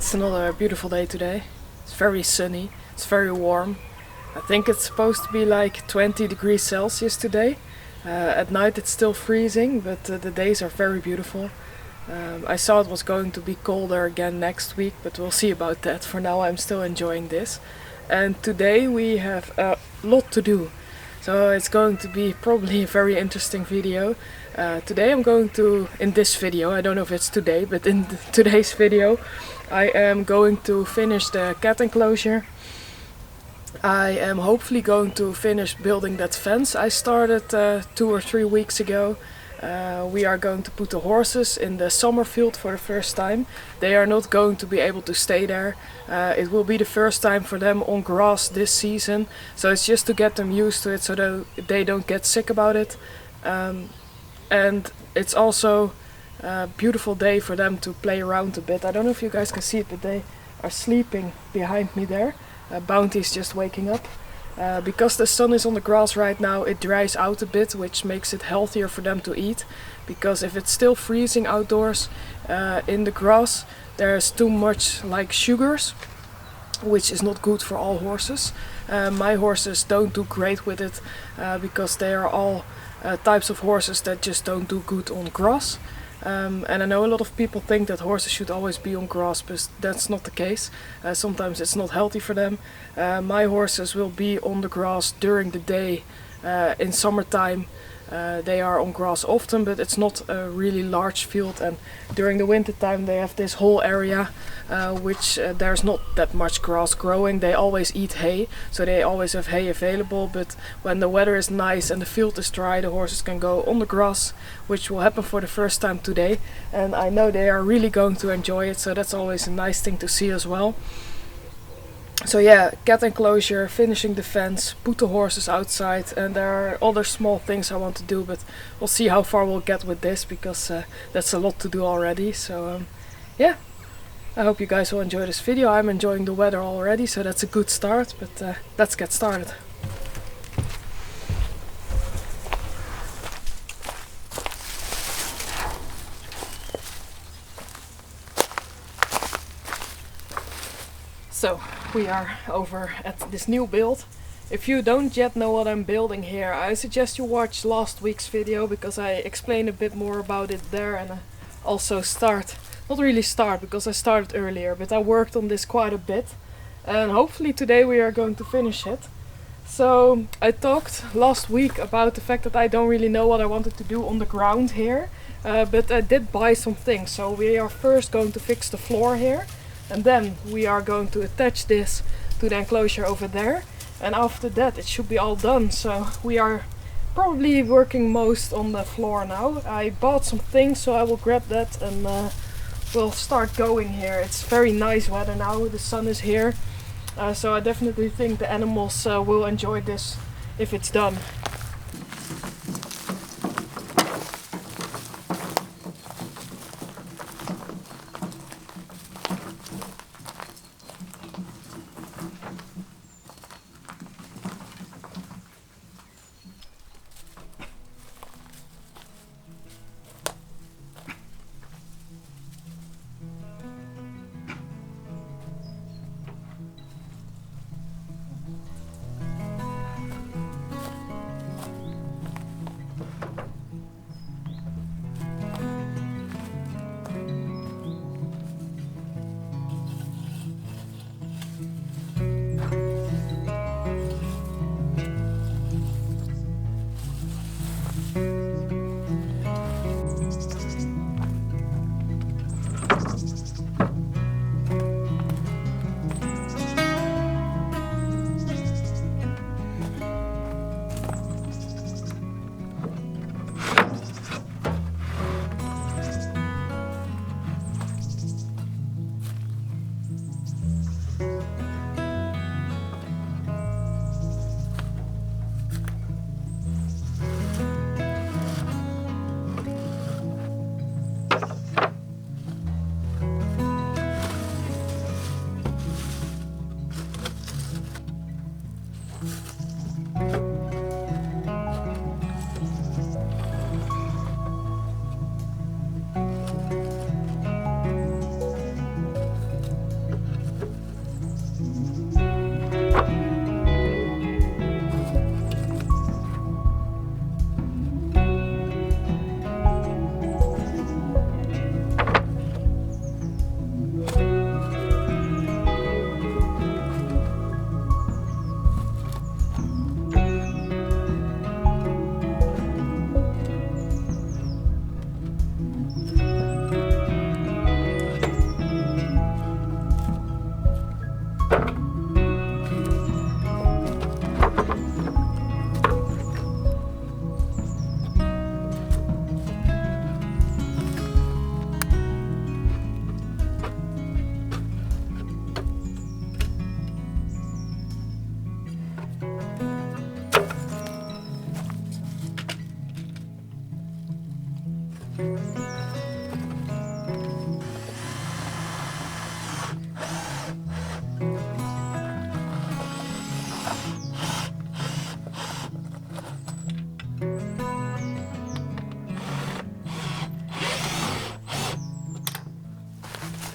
It's another beautiful day today. It's very sunny, it's very warm. I think it's supposed to be like 20 degrees Celsius today. At night it's still freezing, but the days are very beautiful. I saw it was going to be colder again next week, but we'll see about that. For now I'm still enjoying this. And today we have a lot to do. So it's going to be probably a very interesting video. Today I'm going to, in this video, I don't know if it's today, but in today's video I am going to finish the cat enclosure. I am hopefully going to finish building that fence I started 2 or 3 weeks ago. We are going to put the horses in the summer field for the first time. They are not going to be able to stay there. It will be the first time for them on grass this season. So it's just to get them used to it so that they don't get sick about it. And it's also a beautiful day for them to play around a bit. I don't know if you guys can see it, but they are sleeping behind me there. Bounty is just waking up. Because the sun is on the grass right now, it dries out a bit, which makes it healthier for them to eat. Because if it's still freezing outdoors in the grass, there's too much like sugars, which is not good for all horses. My horses don't do great with it because they are all types of horses that just don't do good on grass. And I know a lot of people think that horses should always be on grass, but that's not the case. Sometimes it's not healthy for them. My horses will be on the grass during the day in summertime. They are on grass often, but it's not a really large field, and during the winter time they have this whole area which there's not that much grass growing. They always eat hay, so they always have hay available, but when the weather is nice and the field is dry, the horses can go on the grass, which will happen for the first time today, and I know they are really going to enjoy it, so that's always a nice thing to see as well. So yeah, cat enclosure, finishing the fence, put the horses outside, and there are other small things I want to do, but we'll see how far we'll get with this, because that's a lot to do already. So yeah, I hope you guys will enjoy this video. I'm enjoying the weather already, so that's a good start, but let's get started. So, we are over at this new build. If you don't yet know what I'm building here, I suggest you watch last week's video, because I explain a bit more about it there, and I also not really start because I started earlier, but I worked on this quite a bit, and hopefully today we are going to finish it. So I talked last week about the fact that I don't really know what I wanted to do on the ground here, but I did buy some things. So we are first going to fix the floor here, and then we are going to attach this to the enclosure over there, and after that it should be all done. So we are probably working most on the floor now. I bought some things, so I will grab that and we'll start going here. It's very nice weather now, the sun is here, so I definitely think the animals will enjoy this if it's done.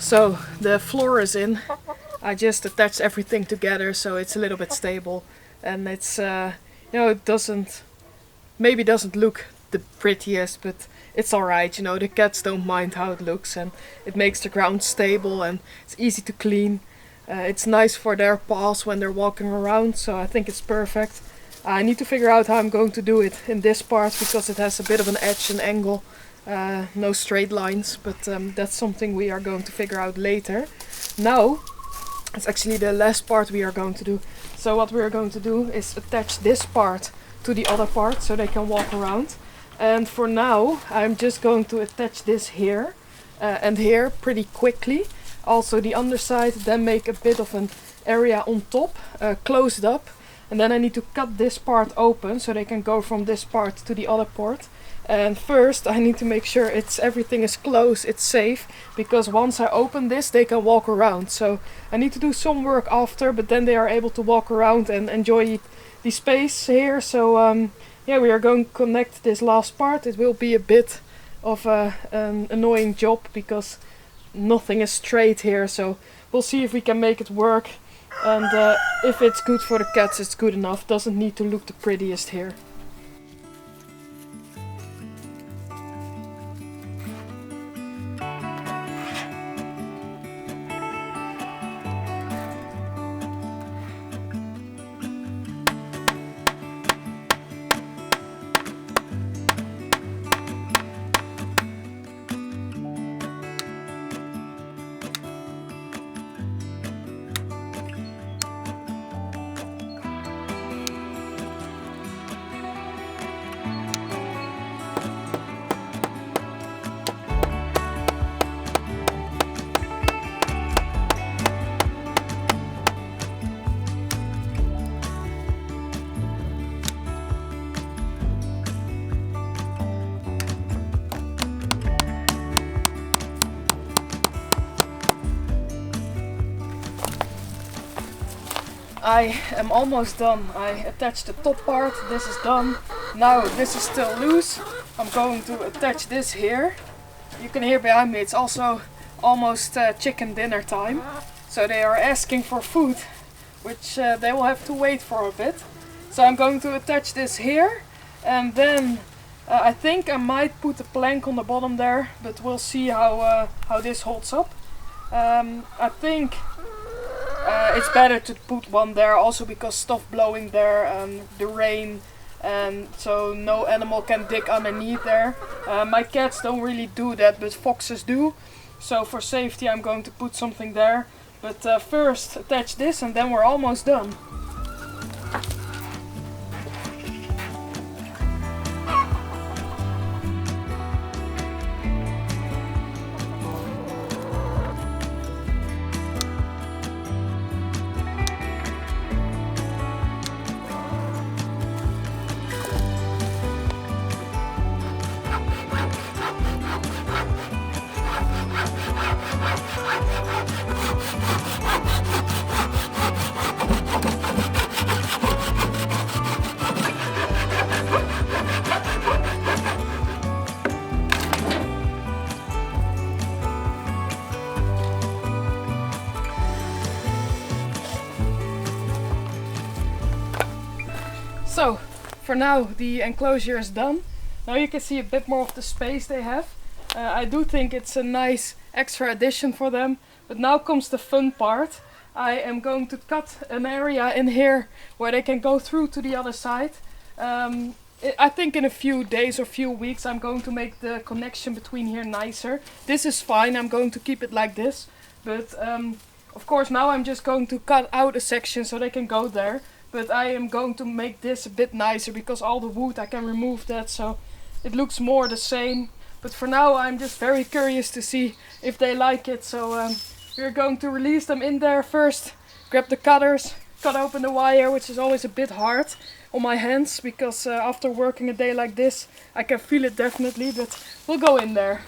So the floor is in. I just attached everything together so it's a little bit stable, and it's it doesn't look the prettiest, but it's alright. The cats don't mind how it looks, and it makes the ground stable and it's easy to clean. It's nice for their paws when they're walking around, so I think it's perfect. I need to figure out how I'm going to do it in this part because it has a bit of an edge and angle, no straight lines, but that's something we are going to figure out later. Now, it's actually the last part we are going to do. So what we are going to do is attach this part to the other part so they can walk around. And for now, I'm just going to attach this here and here pretty quickly. Also the underside, then make a bit of an area on top, close it up. And then I need to cut this part open so they can go from this part to the other part. And first I need to make sure everything is closed, it's safe, because once I open this they can walk around. So I need to do some work after, but then they are able to walk around and enjoy the space here. So we are going to connect this last part. It will be a bit of an annoying job because nothing is straight here, so we'll see if we can make it work. And if it's good for the cats, it's good enough. Doesn't need to look the prettiest here. I am almost done. I attached the top part, this is done. Now this is still loose. I'm going to attach this here. You can hear behind me, it's also almost chicken dinner time. So they are asking for food, which they will have to wait for a bit. So I'm going to attach this here, and then I think I might put a plank on the bottom there, but we'll see how this holds up. I think it's better to put one there also because stuff blowing there and the rain, and so no animal can dig underneath there. My cats don't really do that, but foxes do. So for safety I'm going to put something there. But first attach this and then we're almost done. So, for now the enclosure is done. Now you can see a bit more of the space they have. I do think it's a nice extra addition for them. But now comes the fun part. I am going to cut an area in here where they can go through to the other side. I think in a few days or few weeks I'm going to make the connection between here nicer. This is fine, I'm going to keep it like this. But of course now I'm just going to cut out a section so they can go there. But I am going to make this a bit nicer because all the wood I can remove that, so it looks more the same. But for now I'm just very curious to see if they like it. So we're going to release them in there first. Grab the cutters, cut open the wire, which is always a bit hard on my hands because after working a day like this I can feel it definitely, but we'll go in there.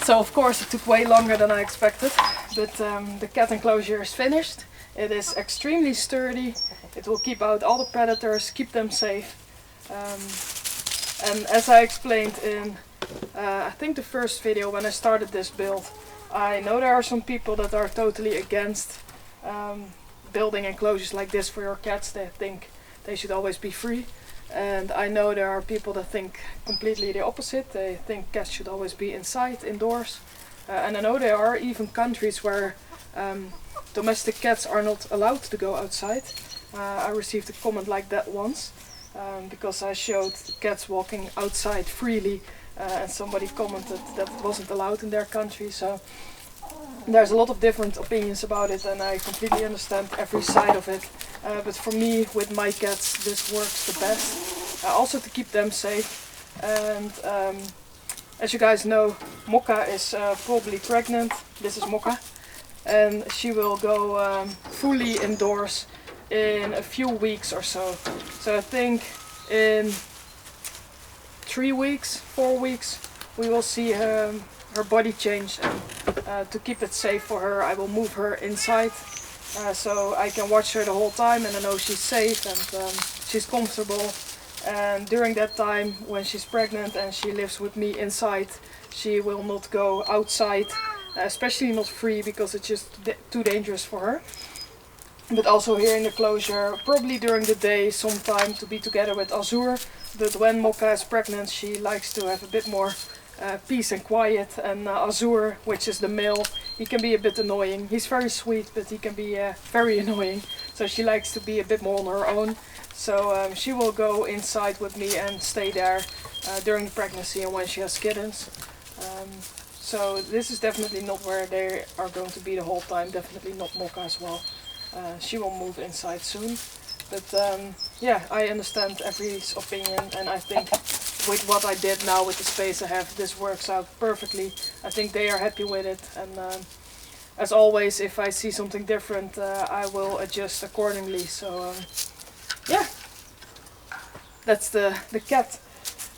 So of course it took way longer than I expected, but the cat enclosure is finished. It is extremely sturdy. It will keep out all the predators, keep them safe. And as I explained in I think the first video when I started this build, I know there are some people that are totally against building enclosures like this for your cats. They think they should always be free. And I know there are people that think completely the opposite. They think cats should always be inside, indoors. And I know there are even countries where domestic cats are not allowed to go outside. I received a comment like that once because I showed cats walking outside freely and somebody commented that wasn't allowed in their country. So there's a lot of different opinions about it, and I completely understand every side of it. But for me, with my cats, this works the best. Also to keep them safe. And as you guys know, Mokka is probably pregnant. This is Mokka. And she will go fully indoors in a few weeks or so. So I think in 3 weeks, 4 weeks, we will see her body change. And to keep it safe for her, I will move her inside. So I can watch her the whole time and I know she's safe and she's comfortable. And during that time, when she's pregnant and she lives with me inside, she will not go outside, especially not free, because it's just too dangerous for her. But also here in the enclosure, probably during the day, sometime to be together with Azur. But when Mokka is pregnant, she likes to have a bit more peace and quiet. And Azur, which is the male, he can be a bit annoying. He's very sweet, but he can be very annoying. So she likes to be a bit more on her own. So she will go inside with me and stay there during the pregnancy and when she has kittens. So this is definitely not where they are going to be the whole time. Definitely not Mokka as well. She will move inside soon. But yeah, I understand everybody's opinion, and I think with what I did now with the space I have, this works out perfectly. I think they are happy with it, and as always, if I see something different, I will adjust accordingly. So yeah, that's the cat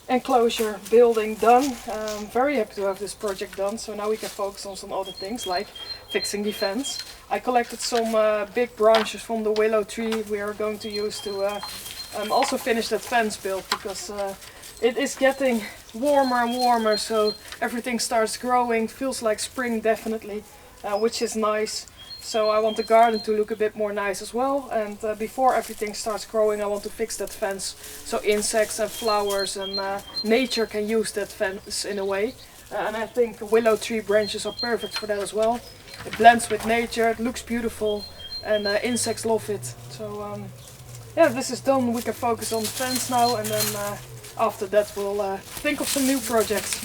enclosure building done. I'm very happy to have this project done, so now we can focus on some other things like fixing the fence. I collected some big branches from the willow tree we are going to use to also finish that fence build, because it is getting warmer and warmer, so everything starts growing, feels like spring definitely, which is nice. So I want the garden to look a bit more nice as well, and before everything starts growing I want to fix that fence so insects and flowers and nature can use that fence in a way. And I think willow tree branches are perfect for that as well. It blends with nature, it looks beautiful, and insects love it. So yeah, this is done. We can focus on the fence now, and then after that we'll think of some new projects.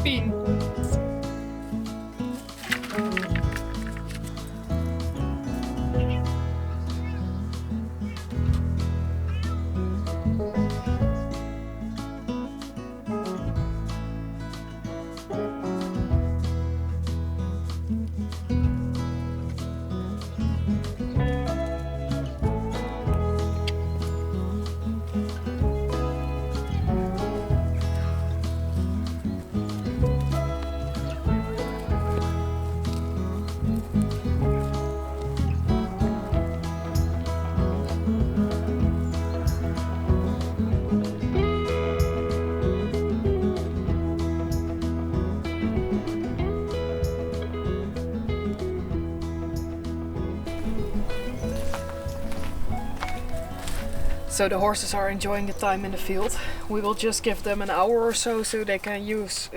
Bean. So the horses are enjoying the time in the field. We will just give them an hour or so they can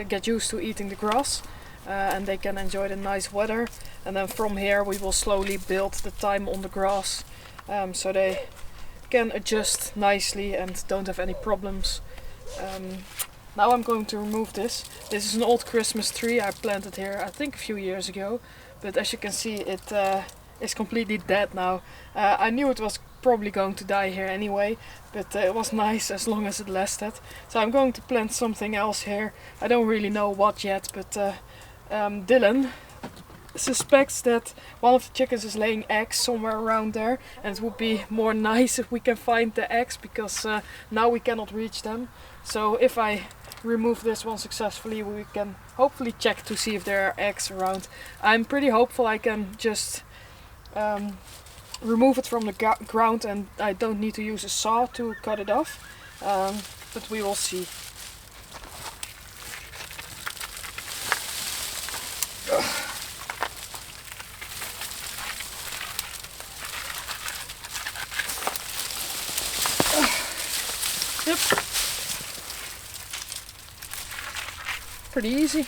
get used to eating the grass and they can enjoy the nice weather. And then from here we will slowly build the time on the grass so they can adjust nicely and don't have any problems. Now I'm going to remove this. This is an old Christmas tree I planted here I think a few years ago, but as you can see it is completely dead now. I knew it was probably going to die here anyway, but it was nice as long as it lasted. So I'm going to plant something else here. I don't really know what yet, but Dylan suspects that one of the chickens is laying eggs somewhere around there, and it would be more nice if we can find the eggs, because now we cannot reach them. So if I remove this one successfully, we can hopefully check to see if there are eggs around. I'm pretty hopeful I can just remove it from the ground and I don't need to use a saw to cut it off, but we will see. Yep. Pretty easy.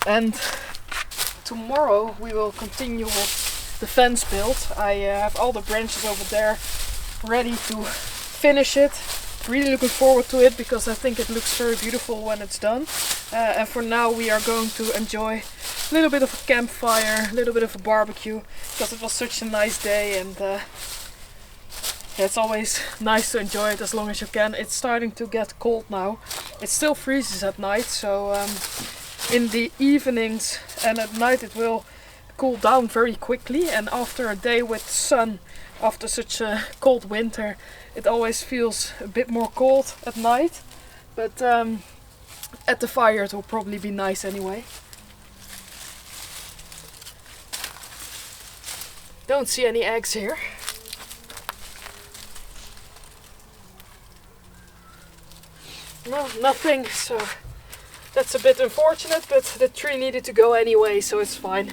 And tomorrow we will continue with the fence build. I have all the branches over there ready to finish it. Really looking forward to it because I think it looks very beautiful when it's done. And for now we are going to enjoy a little bit of a campfire, a little bit of a barbecue, because it was such a nice day, and it's always nice to enjoy it as long as you can. It's starting to get cold now. It still freezes at night, so in the evenings and at night it will cool down very quickly, and after a day with sun, after such a cold winter, it always feels a bit more cold at night, but at the fire it will probably be nice anyway. Don't see any eggs here. No, nothing, so that's a bit unfortunate, but the tree needed to go anyway, so it's fine.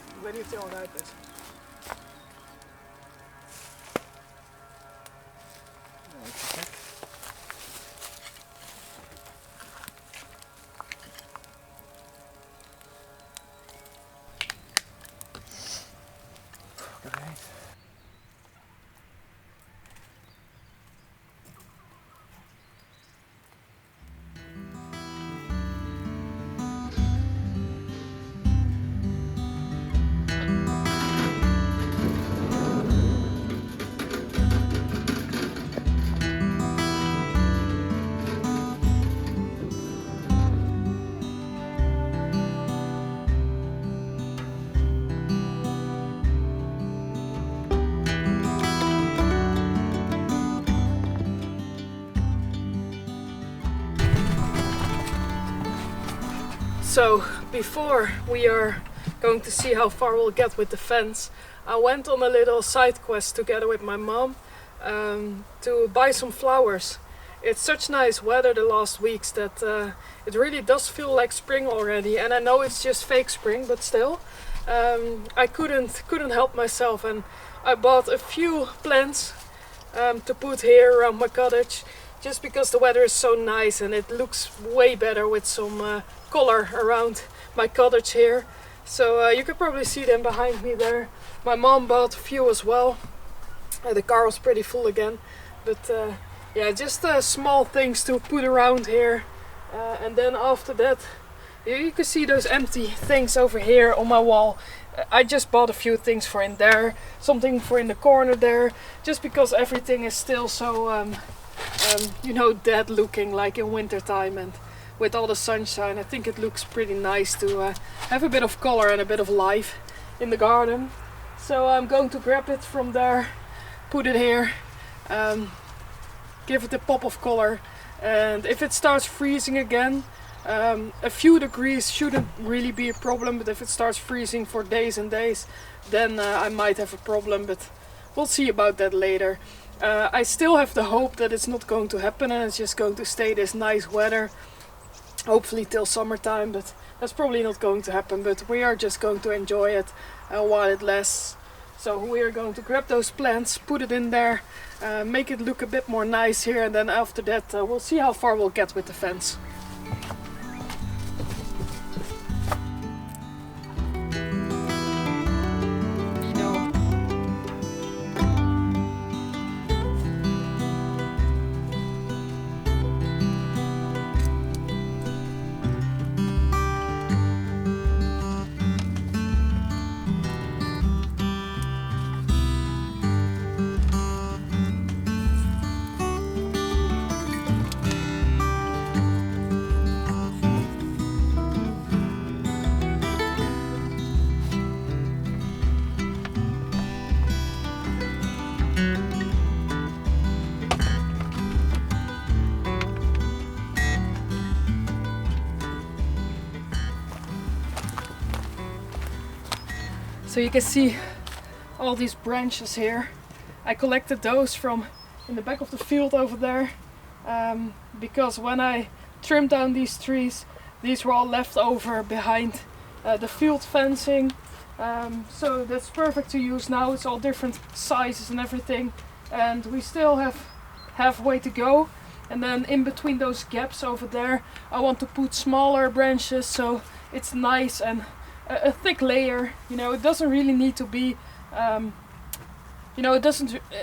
Ik weet niet of die al rijp is. So before we are going to see how far we'll get with the fence, I went on a little side quest together with my mom to buy some flowers. It's such nice weather the last weeks that it really does feel like spring already, and I know it's just fake spring, but still I couldn't help myself, and I bought a few plants to put here around my cottage, just because the weather is so nice and it looks way better with some color around my cottage here. So you can probably see them behind me there. My mom bought a few as well. The car was pretty full again, but yeah, just small things to put around here. And then after that, you can see those empty things over here on my wall. I just bought a few things for in there, something for in the corner there, just because everything is still so you know, dead looking, like in winter time, and with all the sunshine I think it looks pretty nice to have a bit of color and a bit of life in the garden. So I'm going to grab it from there, put it here, give it a pop of color, and if it starts freezing again, a few degrees shouldn't really be a problem, but if it starts freezing for days and days, then I might have a problem, but we'll see about that later. I still have the hope that it's not going to happen and it's just going to stay this nice weather, hopefully till summertime, but that's probably not going to happen. But we are just going to enjoy it while it lasts. So we are going to grab those plants, put it in there, make it look a bit more nice here, and then after that we'll see how far we'll get with the fence. So you can see all these branches here. I collected those from in the back of the field over there, because when I trimmed down these trees, these were all left over behind the field fencing. So that's perfect to use now. It's all different sizes and everything, and we still have halfway to go. And then in between those gaps over there, I want to put smaller branches so it's nice and a thick layer. You know, it doesn't really need to be, you know,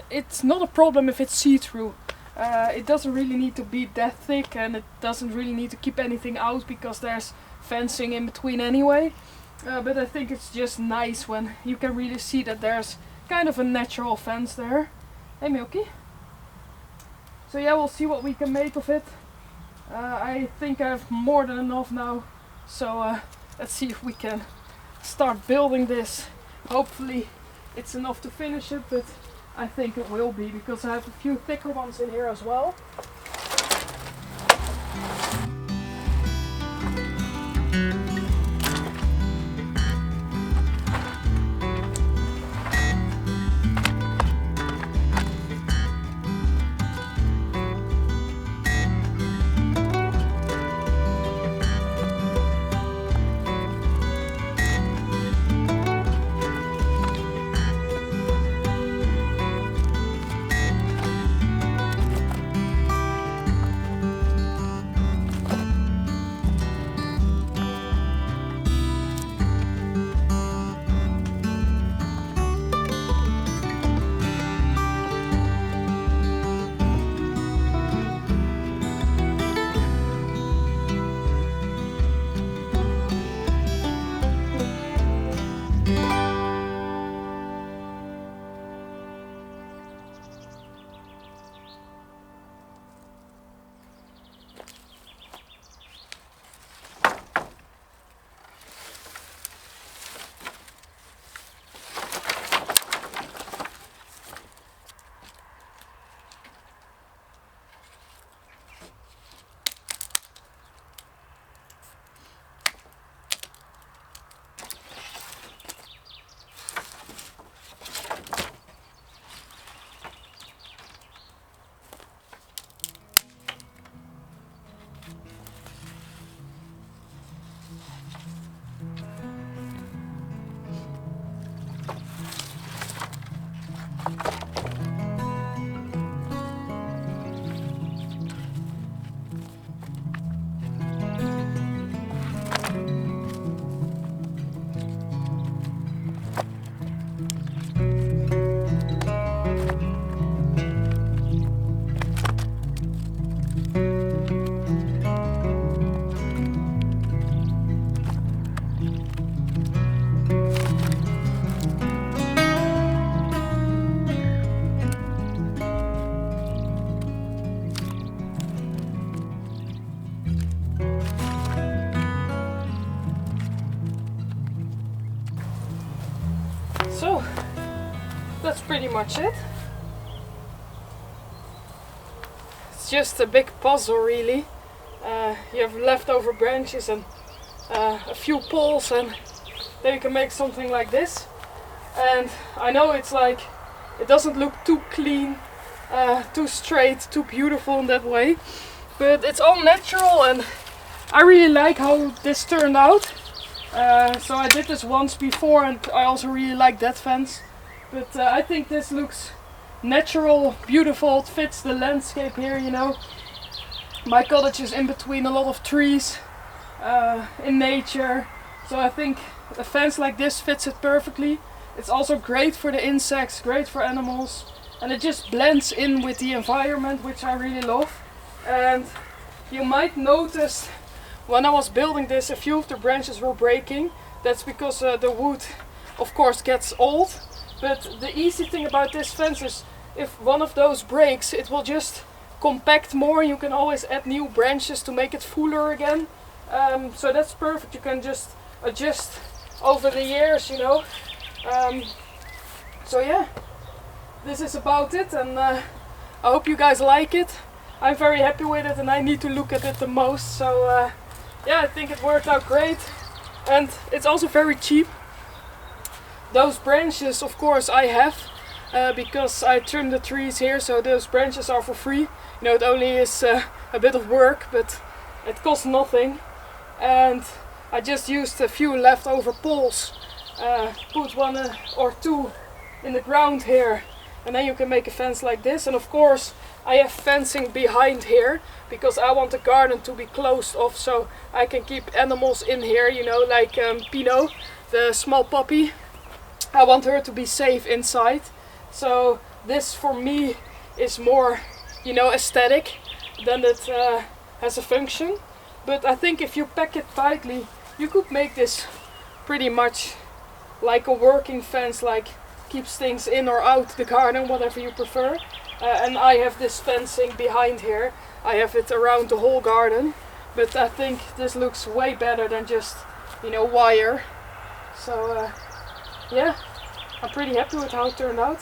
it's not a problem if it's see-through. It doesn't really need to be that thick, and it doesn't really need to keep anything out because there's fencing in between anyway. But I think it's just nice when you can really see that there's kind of a natural fence there. Hey Milky. So yeah, we'll see what we can make of it. I think I have more than enough now. So let's see if we can start building this. Hopefully it's enough to finish it, but I think it will be because I have a few thicker ones in here as well. pretty much it. It's just a big puzzle really. You have leftover branches and a few poles, and then you can make something like this. And I know it's like, it doesn't look too clean, too straight, too beautiful in that way, but it's all natural and I really like how this turned out. So I did this once before and I also really like that fence, but I think this looks natural, beautiful. It fits the landscape here, you know. My cottage is in between a lot of trees, in nature, so I think a fence like this fits it perfectly. It's also great for the insects, great for animals, and it just blends in with the environment, which I really love. And you might notice when I was building this, a few of the branches were breaking. That's because the wood of course gets old, but the easy thing about this fence is if one of those breaks, it will just compact more. You can always add new branches to make it fuller again. So that's perfect. You can just adjust over the years, you know. So yeah, this is about it, and I hope you guys like it. I'm very happy with it and I need to look at it the most. So yeah, I think it worked out great, and it's also very cheap. Those branches of course I have, because I trimmed the trees here, so those branches are for free. You know, it only is a bit of work, but it costs nothing. And I just used a few leftover poles, put one or two in the ground here, and then you can make a fence like this. And of course I have fencing behind here because I want the garden to be closed off so I can keep animals in here, you know, like Pinot, the small puppy. I want her to be safe inside. So this for me is more, you know, aesthetic than it has a function. But I think if you pack it tightly, you could make this pretty much like a working fence, like keeps things in or out the garden, whatever you prefer. And I have this fencing behind here. I have it around the whole garden. But I think this looks way better than just, you know, wire. So yeah, I'm pretty happy with how it turned out.